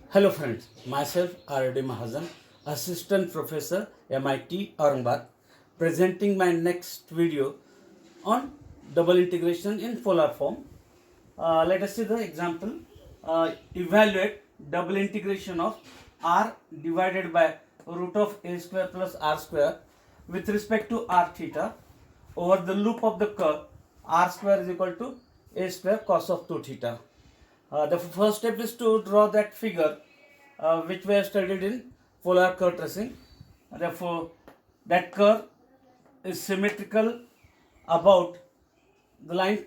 Hello friends, myself R.D. Mahajan, Assistant Professor MIT Aurangabad, presenting my next video on double integration in polar form. Let us see the example. Evaluate double integration of r divided by root of a square plus r square with respect to r theta over the loop of the curve r square is equal to a square cos of 2 theta. The first step is to draw that figure which we have studied in polar curve tracing. Therefore, that curve is symmetrical about the line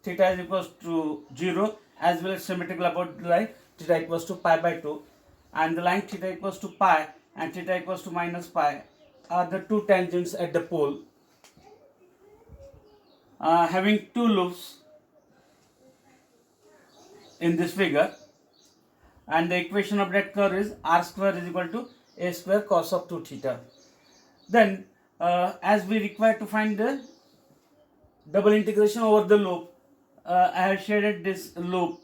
theta is equals to 0 as well as symmetrical about the line theta equals to pi by 2, and the line theta equals to pi and theta equals to minus pi are the two tangents at the pole. Having two loops in this figure, and the equation of that curve is r square is equal to a square cos of 2 theta. Then as we require to find the double integration over the loop, I have shaded this loop,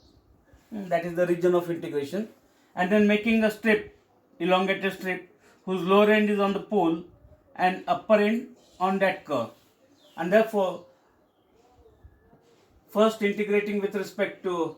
that is the region of integration, and then making a strip, elongated strip, whose lower end is on the pole and upper end on that curve. And therefore, first integrating with respect to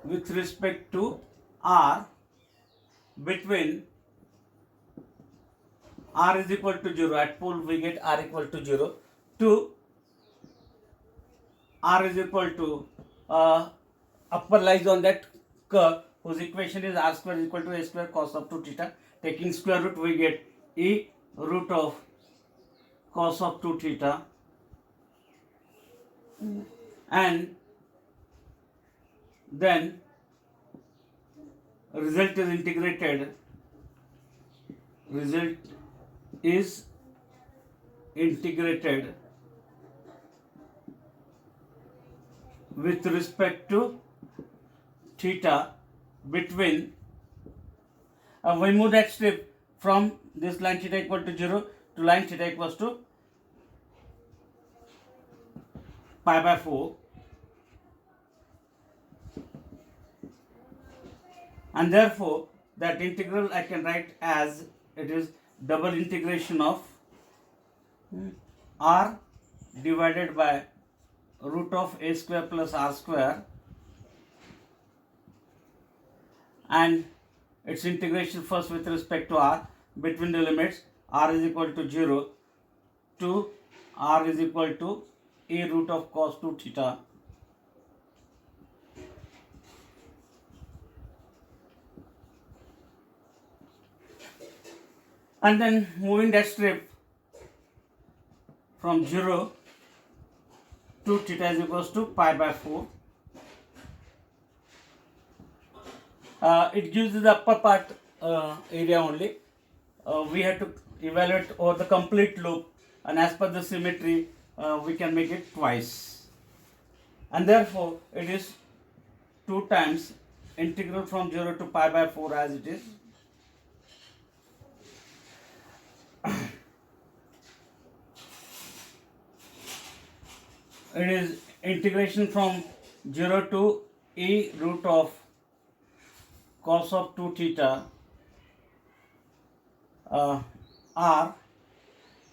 with respect to r between r is equal to 0, at pole we get r equal to 0, to r is equal to upper lies on that curve whose equation is r square is equal to a square cos of 2 theta. Taking square root we get e root of cos of 2 theta, and then result is integrated with respect to theta between we move that strip from this line theta equal to 0 to line theta equals to pi by 4, and therefore that integral I can write as it is double integration of r divided by root of a square plus r square, and its integration first with respect to r between the limits r is equal to 0 to r is equal to a root of cos 2 theta, and then moving that strip from 0 to theta is equals to pi by 4. It gives the upper part area only. We have to evaluate over the complete loop, and as per the symmetry we can make it twice, and therefore it is 2 times integral from 0 to pi by 4 as it is. It is integration from 0 to e root of cos of 2 theta r. I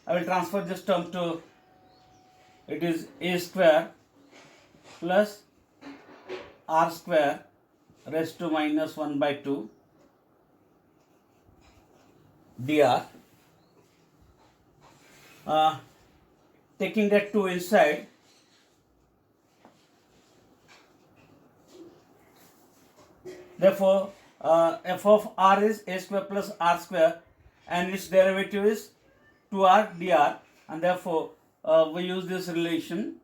will transfer this term to, it is a square plus r square raised to minus 1 by 2 dr. Taking that 2 inside, therefore f of r is a square plus r square, and its derivative is 2r dr, and therefore we use this relation,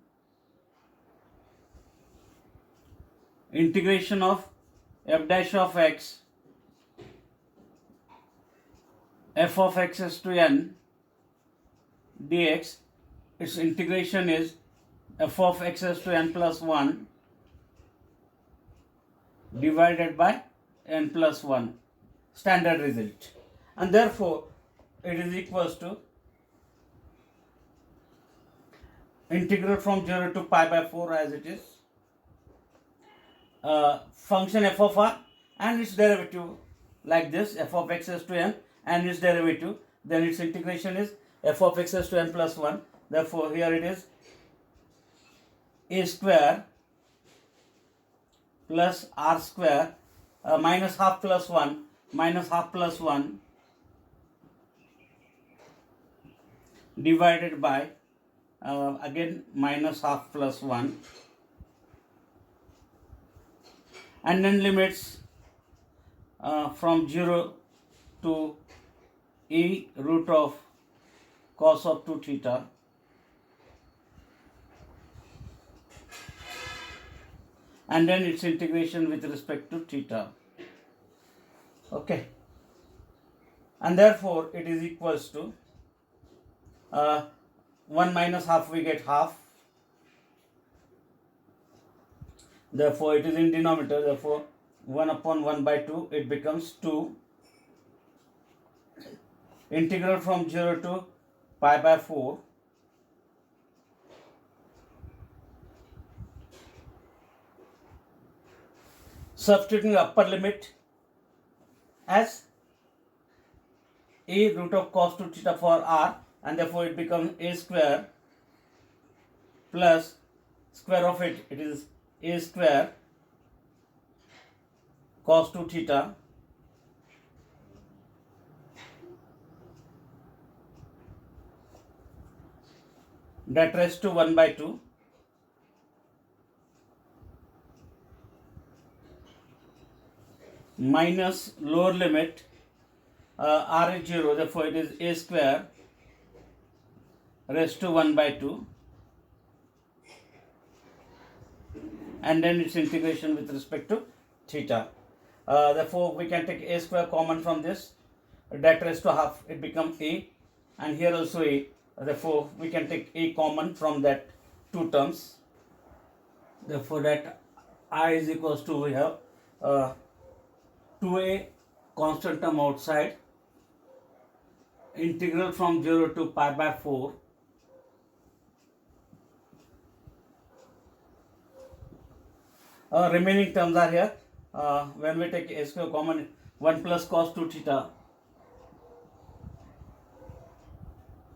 integration of f dash of x f of x is to n dx. Its integration is f of x is to n plus 1 divided by n plus 1 standard result, and therefore it is equals to integral from 0 to pi by 4 as it is, function f of r and its derivative like this, f of x to n and its derivative, then its integration is f of x to n plus 1. Therefore here it is a square plus r square minus half plus 1 minus half plus 1 divided by again minus half plus 1, and then limits from 0 to e root of cos of 2 theta and then its integration with respect to theta. Okay, and therefore it is equals to 1 minus half, we get half, therefore it is in denominator, therefore 1 upon 1 by 2, it becomes 2. Integral from 0 to pi by 4 substituting upper limit as a root of cos 2 theta for r, and therefore it becomes a square plus square of it is a square cos 2 theta that raised to 1 by 2 minus lower limit r is 0, therefore it is a square raised to 1 by 2 and then its integration with respect to theta. Therefore we can take a square common from this, that raised to half, it becomes a, and here also a, therefore we can take a common from that two terms, therefore that I is equals to, we have 2a constant term outside, integral from 0 to pi by 4 remaining terms are here. When we take a square common, 1 plus cos 2 theta,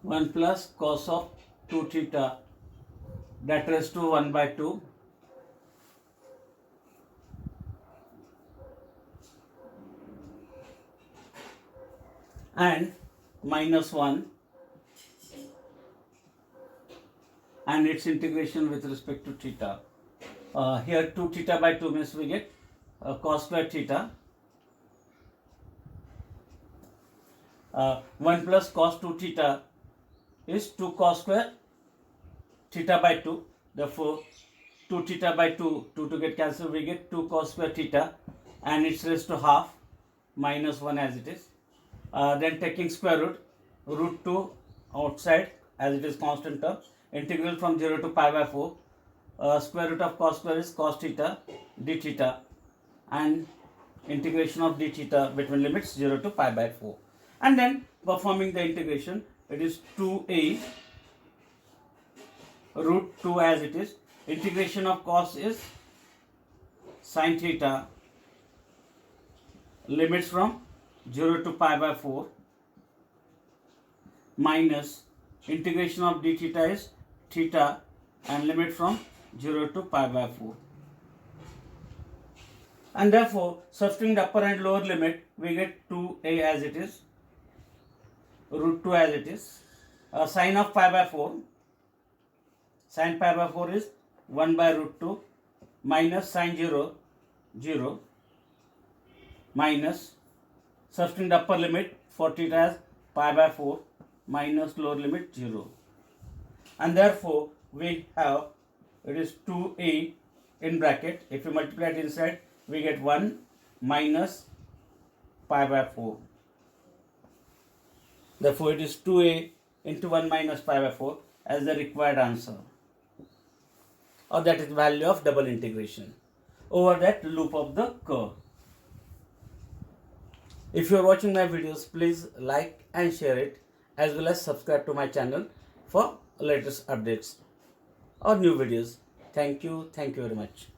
1 plus cos of 2 theta that raised to 1 by 2 and minus 1 and its integration with respect to theta. Here 2 theta by 2 means we get cos square theta, 1 plus cos 2 theta is 2 cos square theta by 2, therefore 2 theta by 2 to get cancelled, we get 2 cos square theta and it's raised to half minus 1 as it is. Then taking square root 2 outside as it is constant term, integral from 0 to pi by 4, square root of cos square is cos theta d theta and integration of d theta between limits 0 to pi by 4, and then performing the integration, it is 2a root 2 as it is, integration of cos is sin theta, limits from 0 to pi by 4 minus integration of d theta is theta and limit from 0 to pi by 4, and therefore substituting the upper and lower limit, we get 2a as it is, root 2 as it is, sine of pi by 4, sine pi by 4 is 1 by root 2 minus sine 0 0 minus substituting the upper limit for theta as pi by 4 minus lower limit 0, and therefore we have, it is 2a in bracket, if you multiply it inside we get 1 minus pi by 4, therefore it is 2a into 1 minus pi by 4 as the required answer, or that is value of double integration over that loop of the curve. If you are watching my videos, please like and share it, as well as subscribe to my channel for latest updates or new videos. Thank you very much.